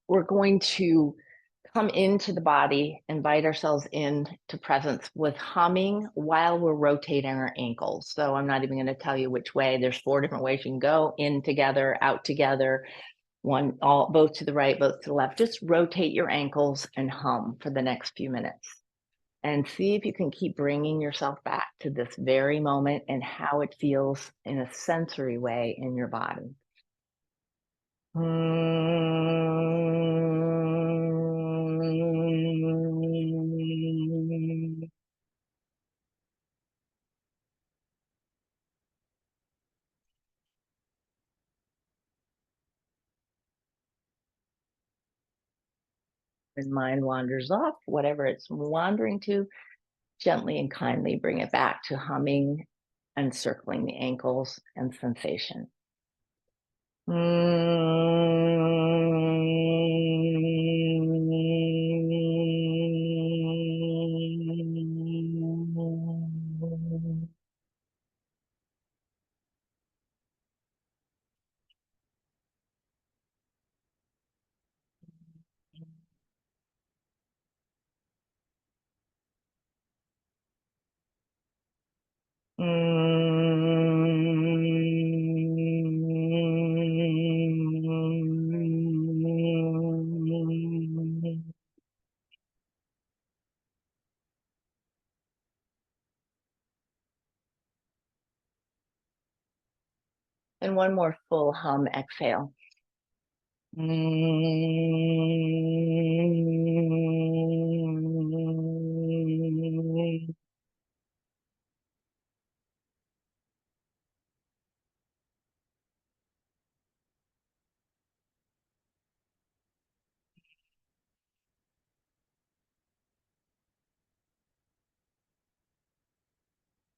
we're going to come into the body, invite ourselves into presence with humming while we're rotating our ankles. So I'm not even going to tell you which way. There's 4 different ways you can go: in together, out together, one, all, both to the right, both to the left. Just rotate your ankles and hum for the next few minutes. And see if you can keep bringing yourself back to this very moment and how it feels in a sensory way in your body. When mind wanders off, whatever it's wandering to, gently and kindly bring it back to humming and circling the ankles and sensation. And one more full hum exhale.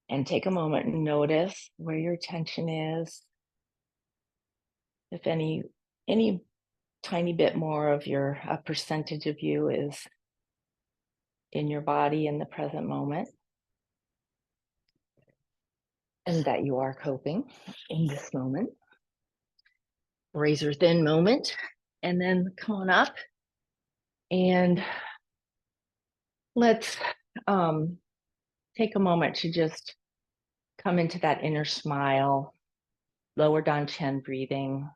And take a moment and notice where your attention is. If any tiny bit more of your a percentage of you is in your body in the present moment, and that you are coping in this moment. Razor thin moment. And then come on up and let's take a moment to just come into that inner smile, lower down chin breathing.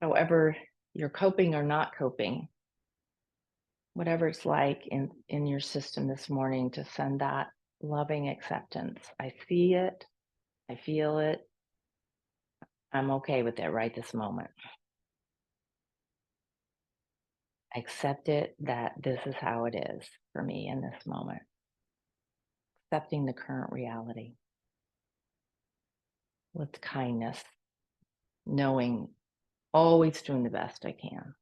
However you're coping or not coping, whatever it's like in your system this morning, to send that loving acceptance. I see it, I feel it, I'm okay with it right this moment. I accept it that this is how it is for me in this moment. Accepting the current reality with kindness, knowing, always doing the best I can.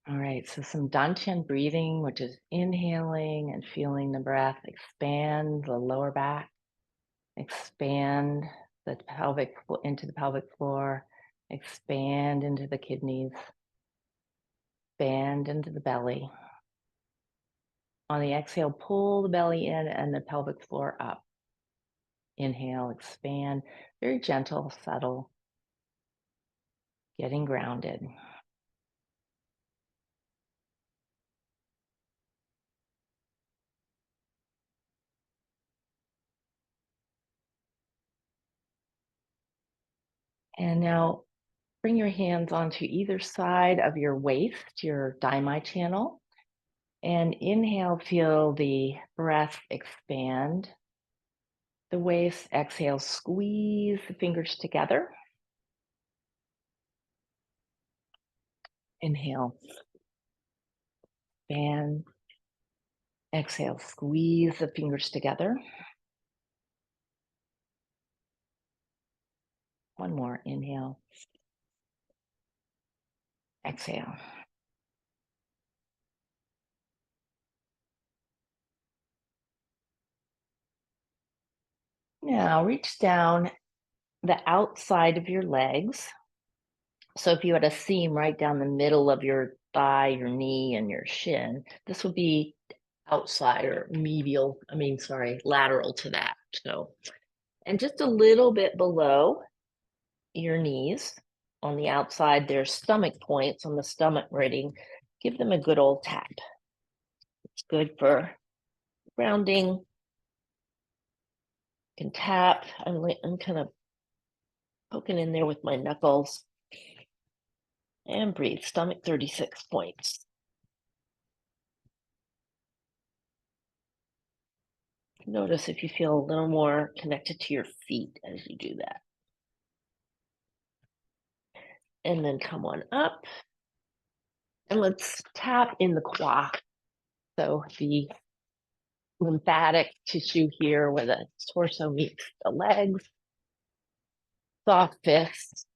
All right, so some Dantian breathing, which is inhaling and feeling the breath expand the lower back, expand the pelvic into the pelvic floor, expand into the kidneys, expand into the belly. On the exhale, pull the belly in and the pelvic floor up. Inhale, expand, very gentle, subtle, getting grounded. And now bring your hands onto either side of your waist, your Daimai channel. And inhale, feel the breath expand the waist. Exhale, squeeze the fingers together. Inhale, expand. Exhale, squeeze the fingers together. One more, inhale. Exhale. Now reach down the outside of your legs. So if you had a seam right down the middle of your thigh, your knee, and your shin, this would be outside or lateral to that. So And just a little bit below your knees on the outside, there's stomach points on the stomach meridian. Give them a good old tap. It's good for grounding. You can tap. I'm kind of poking in there with my knuckles. And breathe. Stomach 36 points. Notice if you feel a little more connected to your feet as you do that. And then come on up. And let's tap in the quad. So the lymphatic tissue here where the torso meets the legs. Soft fists.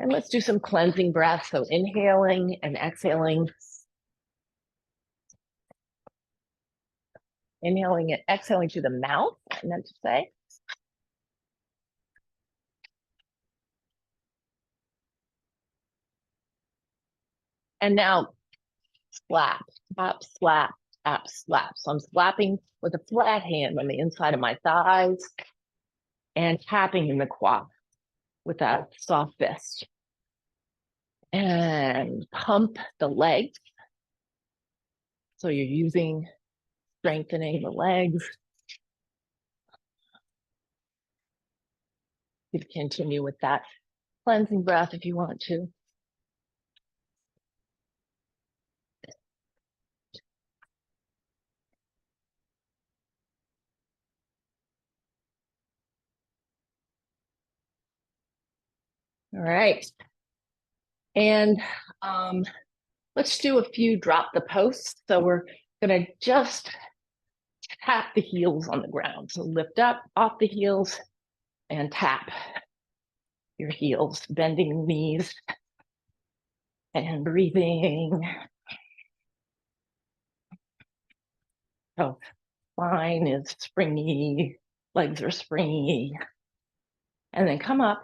And let's do some cleansing breaths. So inhaling and exhaling. Inhaling and exhaling through the mouth, I meant to say. And now slap, slap, slap, slap, slap. So I'm slapping with a flat hand on the inside of my thighs and tapping in the quad with a soft fist. And pump the legs. So you're using strengthening the legs. You can continue with that cleansing breath if you want to. All right. And let's do a few drop the posts. So we're going to just tap the heels on the ground. So lift up off the heels and tap your heels, bending knees and breathing. So spine is springy, legs are springy. And then come up.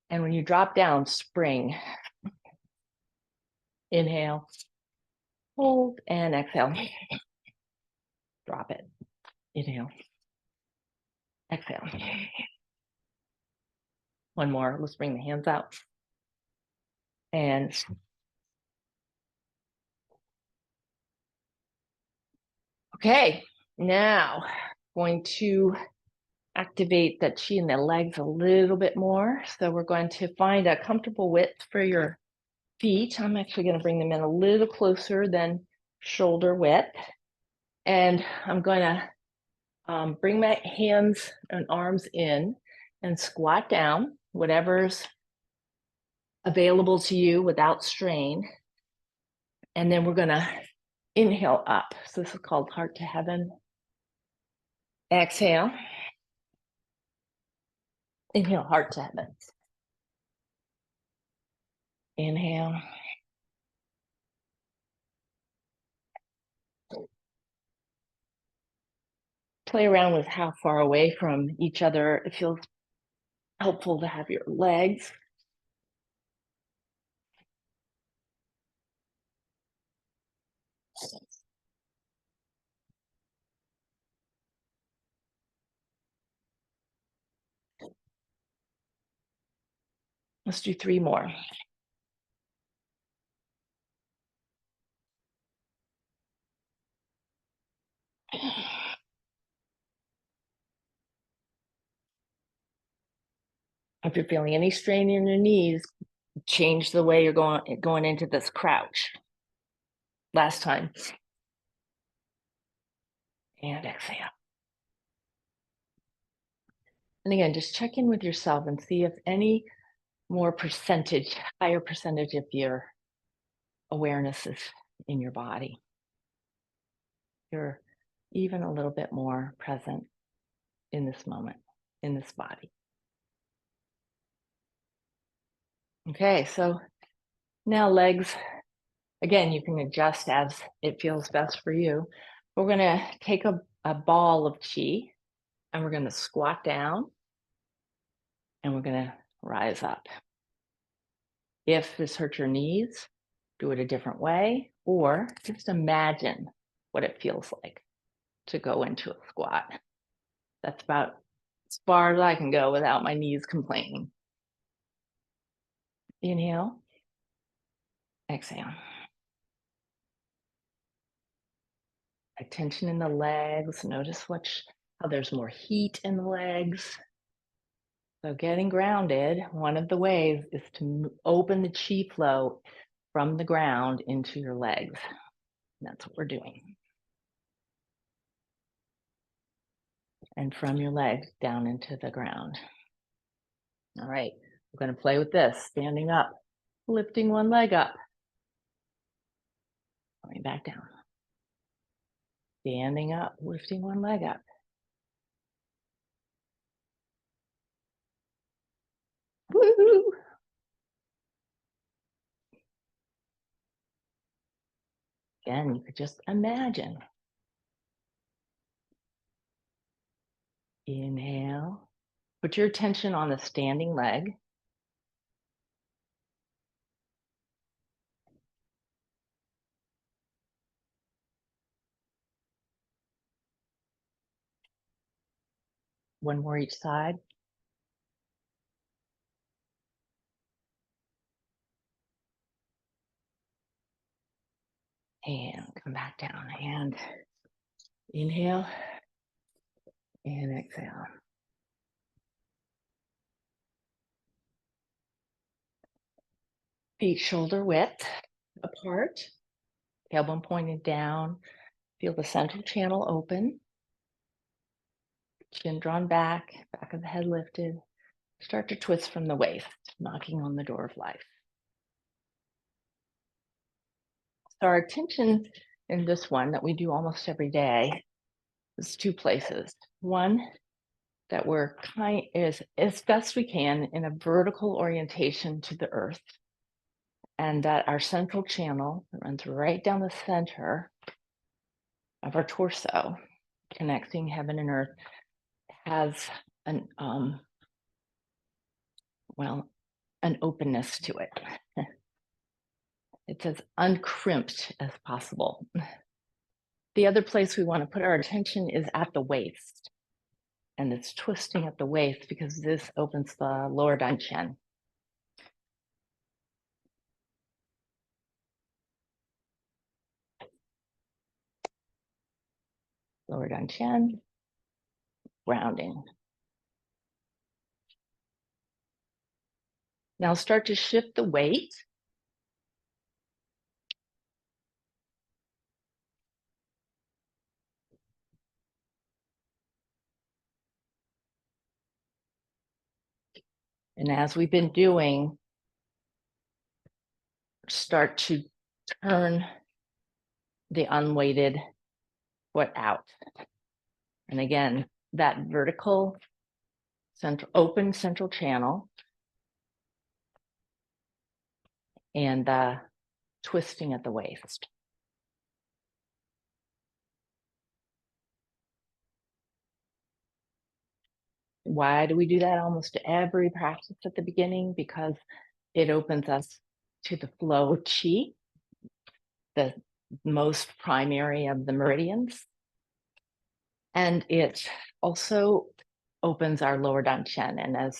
And when you drop down, spring. Inhale, hold, and exhale. Drop it. Inhale, exhale. One more. Let's bring the hands out. And okay, now going to activate the chi in the legs a little bit more. So we're going to find a comfortable width for your feet. I'm actually going to bring them in a little closer than shoulder width. And I'm going to bring my hands and arms in and squat down, whatever's available to you without strain. And then we're going to inhale up. So this is called heart to heaven. Exhale. Inhale, heart to heaven. Inhale. Play around with how far away from each other it feels helpful to have your legs. Let's do 3 more. If you're feeling any strain in your knees, change the way you're going into this crouch. Last time. And exhale. And again, just check in with yourself and see if any more percentage, higher percentage of your awareness is in your body. You're even a little bit more present in this moment, in this body. Okay, so now legs, again, you can adjust as it feels best for you. We're going to take a ball of chi and we're going to squat down and we're going to rise up. If this hurts your knees, do it a different way. or just imagine what it feels like to go into a squat. That's about as far as I can go without my knees complaining. Inhale, exhale. Tension in the legs. Notice how there's more heat in the legs. So getting grounded, one of the ways is to open the chi flow from the ground into your legs. And that's what we're doing. And from your legs down into the ground. All right, we're going to play with this. Standing up, lifting one leg up, going back down. Standing up, lifting one leg up. Woo! Again, you could just imagine. Inhale. Put your attention on the standing leg. One more each side. And come back down. And inhale and exhale. Feet shoulder width apart. Tailbone pointed down. Feel the central channel open. Chin drawn back, back of the head lifted. Start to twist from the waist, knocking on the door of life. So our attention in this one that we do almost every day is two places. One, that we're is as best we can in a vertical orientation to the earth, and that our central channel that runs right down the center of our torso, connecting heaven and earth, has an an openness to it. It's as uncrimped as possible. The other place we want to put our attention is at the waist. And it's twisting at the waist because this opens the lower dantian. Lower dantian, grounding. Now start to shift the weight. And as we've been doing, start to turn the unweighted foot out. And again, that vertical open central channel and twisting at the waist. Why do we do that almost every practice at the beginning? Because it opens us to the flow of chi, the most primary of the meridians. And it also opens our lower dantian. And as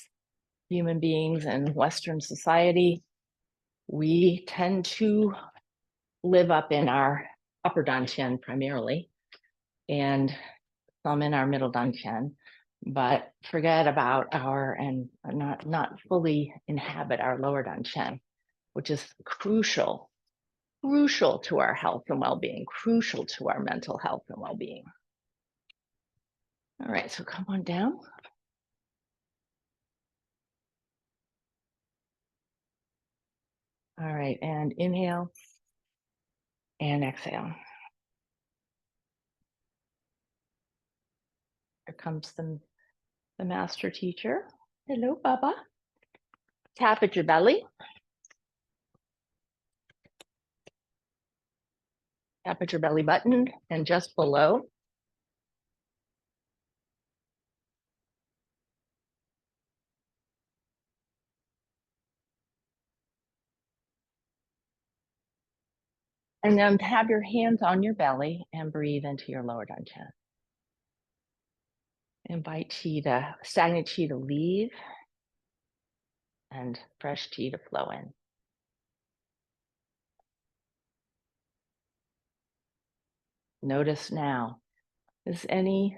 human beings in Western society, we tend to live up in our upper dantian primarily, and some in our middle dantian, but forget about and not fully inhabit our lower dantian, which is crucial to our health and well-being, crucial to our mental health and well-being. All right, so come on down. All right, and inhale and exhale. Here comes the master teacher. Hello, Baba. Tap at your belly. Tap at your belly button and just below. And then have your hands on your belly and breathe into your lower dungeon. Invite stagnant chi to leave and fresh chi to flow in. Notice now,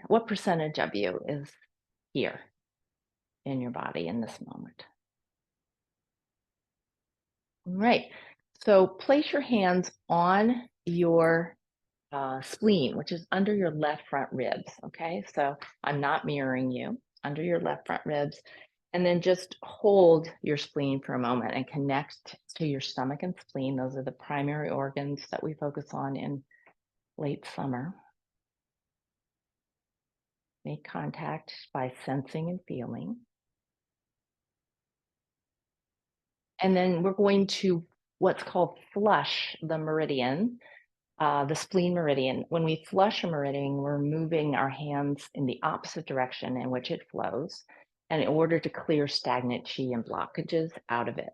what percentage of you is here in your body in this moment? Right. So place your hands on your spleen, which is under your left front ribs. Okay. So I'm not mirroring you, under your left front ribs. And then just hold your spleen for a moment and connect to your stomach and spleen. Those are the primary organs that we focus on in late summer. Make contact by sensing and feeling. And then we're going to what's called flush the meridian, the spleen meridian. When we flush a meridian, we're moving our hands in the opposite direction in which it flows, and in order to clear stagnant chi and blockages out of it.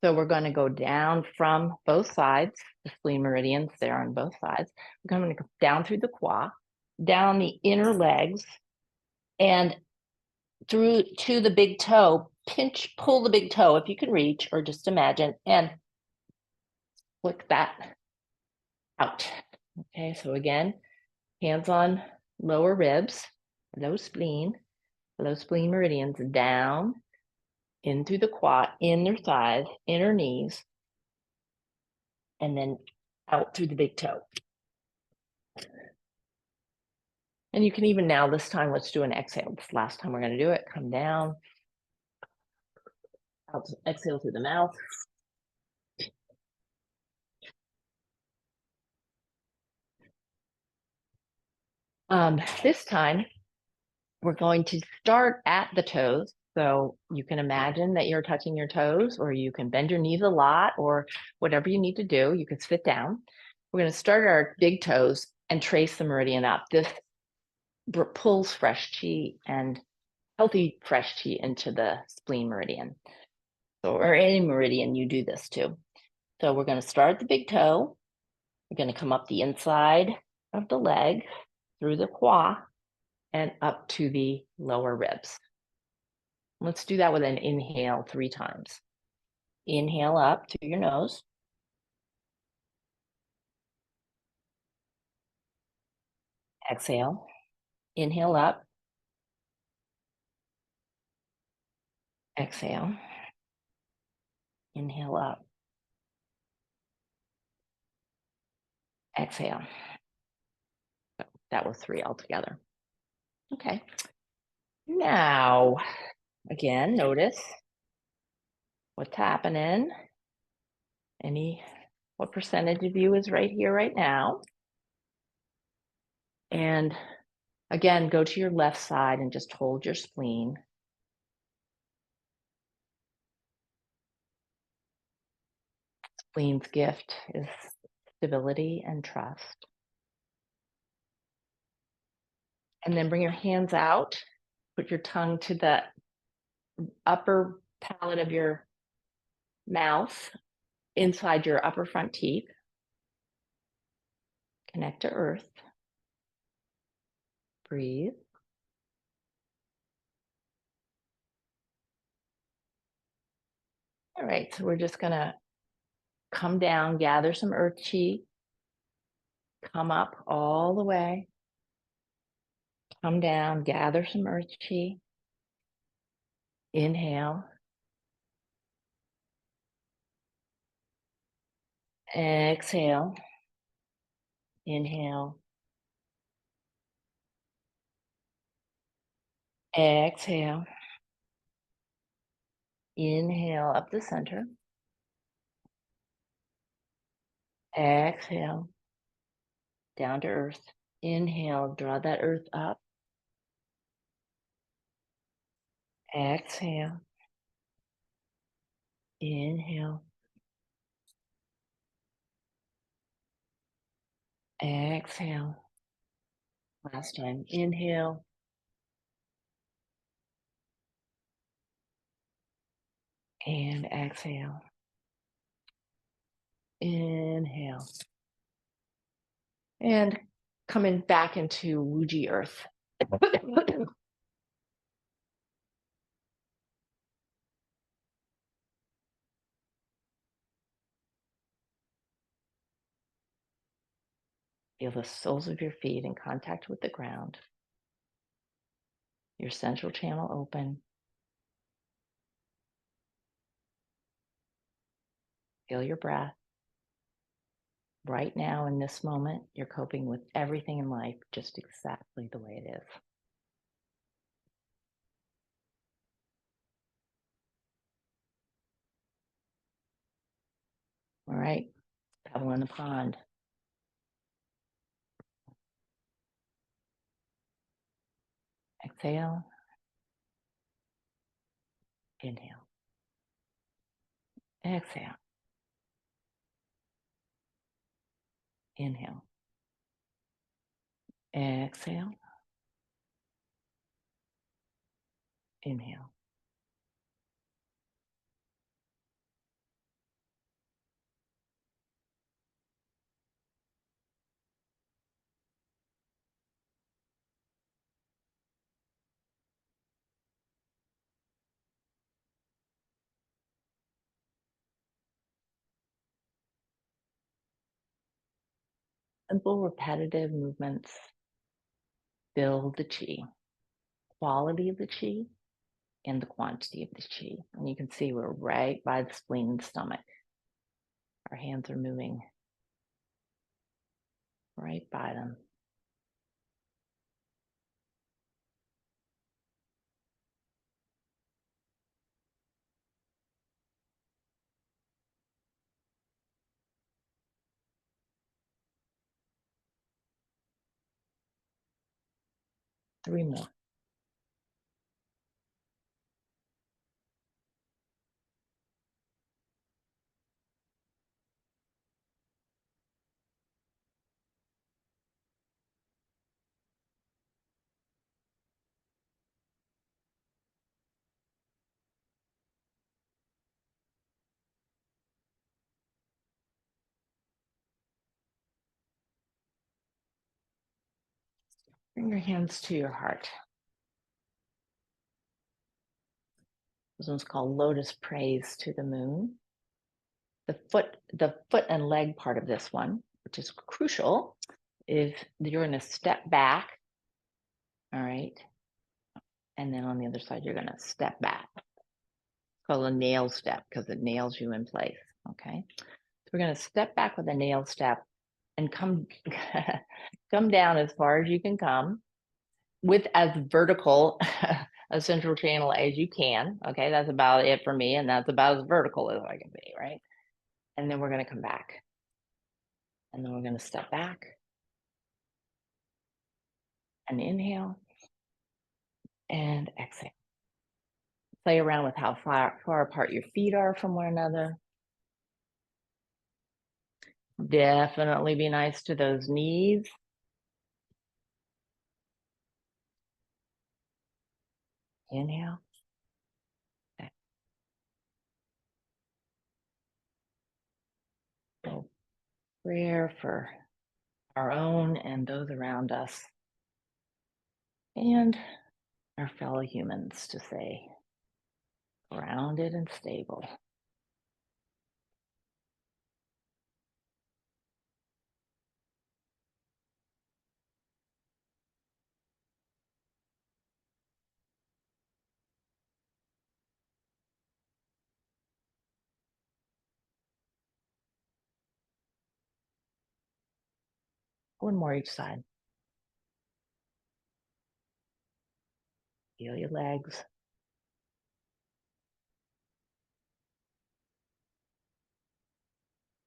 So we're going to go down from both sides, the spleen meridians there on both sides. We're going to go down through the qua, down the inner legs, and through to the big toe. Pull the big toe if you can reach, or just imagine, and flick that out. Okay, so again, hands on lower ribs, low spleen meridians down in through the quad, inner thighs, inner knees, and then out through the big toe. And you can even now, this time, let's do an exhale. This last time we're going to do it. Come down, out, exhale through the mouth. This time, we're going to start at the toes. So you can imagine that you're touching your toes, or you can bend your knees a lot, or whatever you need to do. You can sit down. We're going to start at our big toes and trace the meridian up. This pulls fresh chi and healthy fresh chi into the spleen meridian. So, or any meridian you do this to. So we're going to start at the big toe. We're going to come up the inside of the leg through the qua and up to the lower ribs. Let's do that with an inhale 3 times. Inhale up through your nose. Exhale. Inhale up. Exhale. Inhale up. Exhale. That was 3 altogether. Okay. Now, again, notice what's happening. What percentage of you is right here, right now? And again, go to your left side and just hold your spleen. Spleen's gift is stability and trust. And then bring your hands out. Put your tongue to the upper palate of your mouth, inside your upper front teeth. Connect to earth. Breathe. All right, so we're just gonna come down, gather some earth chi, come up all the way, come down, gather some earth chi. Inhale. Exhale. Inhale. Exhale. Inhale up the center. Exhale. Down to earth. Inhale, draw that earth up. Exhale. Inhale. Exhale. Last time. Inhale. And exhale. Inhale. And coming back into Wuji Earth. Feel the soles of your feet in contact with the ground, your central channel open. Feel your breath. Right now, in this moment, you're coping with everything in life just exactly the way it is. All right, pebble in the pond. Exhale, inhale, exhale, inhale, exhale, inhale. Simple, repetitive movements build the chi, quality of the chi, and the quantity of the chi. And you can see we're right by the spleen and stomach. Our hands are moving right by them. Three more. Bring your hands to your heart. This one's called Lotus Praise to the Moon. The foot and leg part of this one, which is crucial, is you're going to step back. All right. And then on the other side, you're going to step back. It's called a nail step because it nails you in place. Okay. So we're going to step back with a nail step and come down as far as you can come with as vertical a central channel as you can. Okay. That's about it for me. And that's about as vertical as I can be. Right. And then we're going to come back. And then we're going to step back and inhale and exhale. Play around with how far apart your feet are from one another. Definitely be nice to those knees. Inhale. So prayer for our own and those around us and our fellow humans to stay grounded and stable. One more each side. Feel your legs.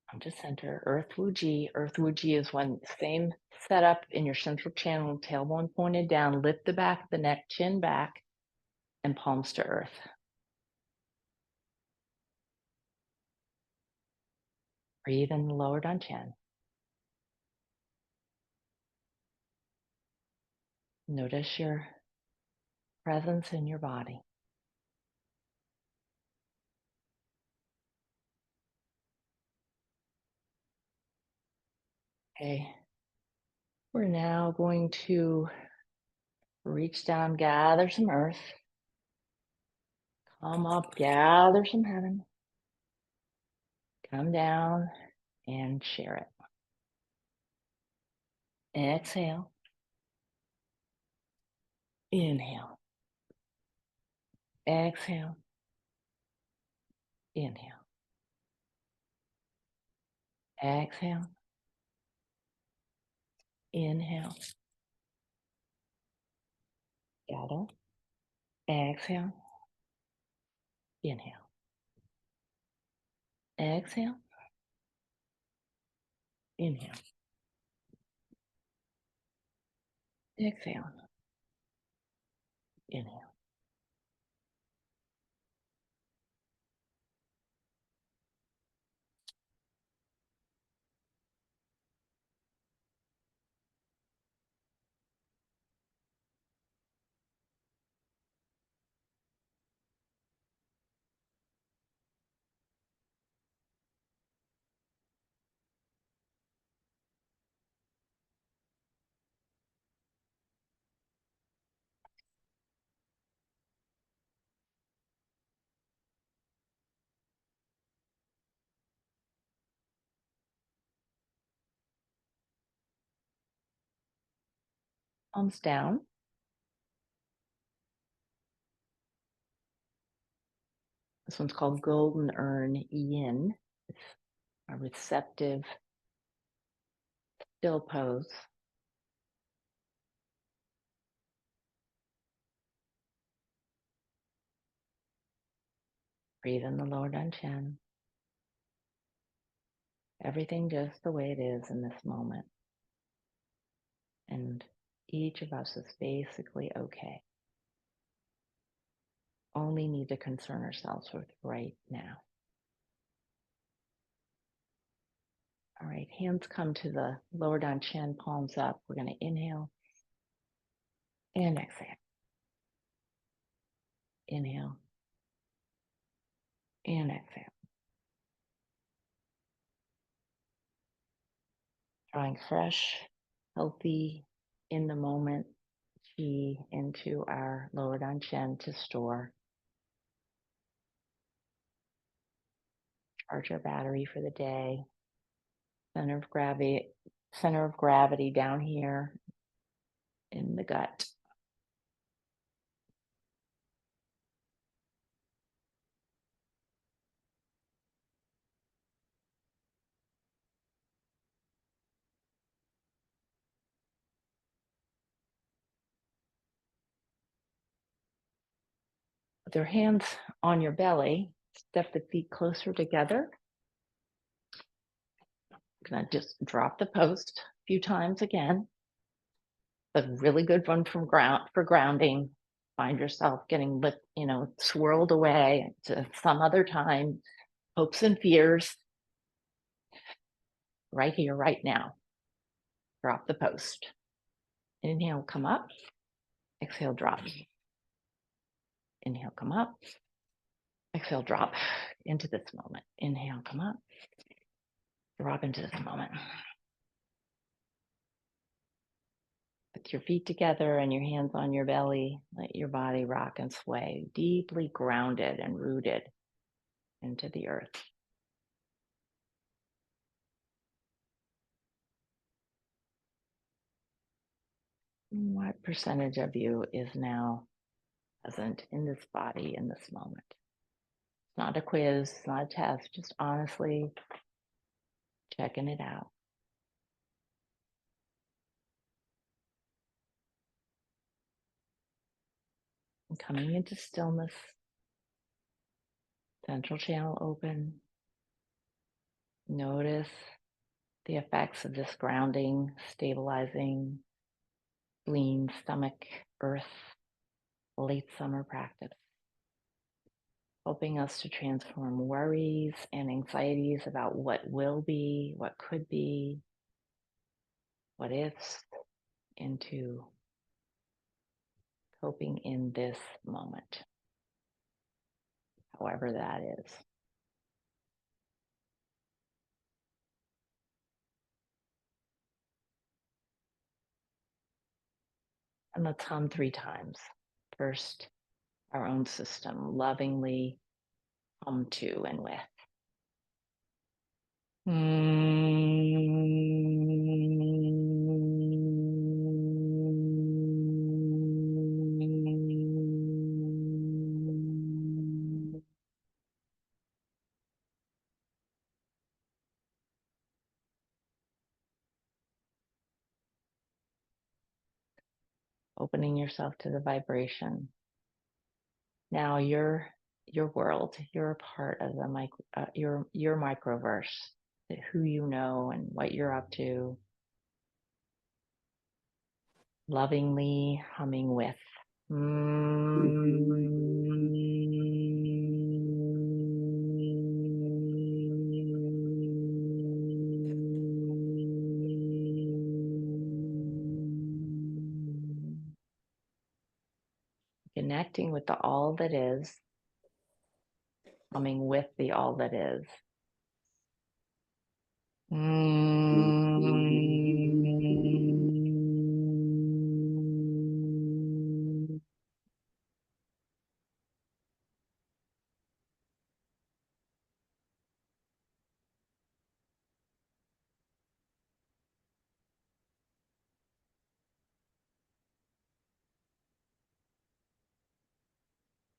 Come to center. Earth Wuji. Earth Wuji is one same setup in your central channel, tailbone pointed down, lift the back of the neck, chin back, and palms to earth. Breathe in the lower dantian. Notice your presence in your body. Okay. We're now going to reach down, gather some earth, come up, gather some heaven, come down and share it. Exhale, inhale, exhale, inhale, exhale, inhale, gather, exhale, inhale, exhale, inhale, exhale, inhale. Palms down. This one's called Golden Urn Yin. It's a receptive, still pose. Breathe in the lower dantian. Everything just the way it is in this moment. And each of us is basically okay. Only need to concern ourselves with right now. All right, hands come to the lower dantian, palms up. We're going to inhale and exhale. Inhale and exhale. Drawing fresh, healthy, in the moment chi into our lower dantian to store, charge our battery for the day. Center of gravity down here in the gut. With your hands on your belly, step the feet closer together. I'm gonna just drop the post a few times again. A really good one for grounding. Find yourself getting swirled away to some other time, hopes and fears. Right here, right now. Drop the post. Inhale, come up. Exhale, drop. Inhale, come up. Exhale, drop into this moment. Inhale, come up. Drop into this moment. With your feet together and your hands on your belly, let your body rock and sway, deeply grounded and rooted into the earth. What percentage of you is now present in this body in this moment? It's not a quiz, it's not a test, just honestly checking it out. And coming into stillness, central channel open. Notice the effects of this grounding, stabilizing, spleen, stomach, earth, late summer practice, helping us to transform worries and anxieties about what will be, what could be, what ifs, into coping in this moment, however that is. And let's hum 3 times. First, our own system, lovingly hum to and with. Opening yourself to the vibration. Now your world, you're a part of the your microverse, who you know and what you're up to. Lovingly humming with. Connecting with the all that is, humming with the all that is.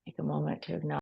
Take a moment to acknowledge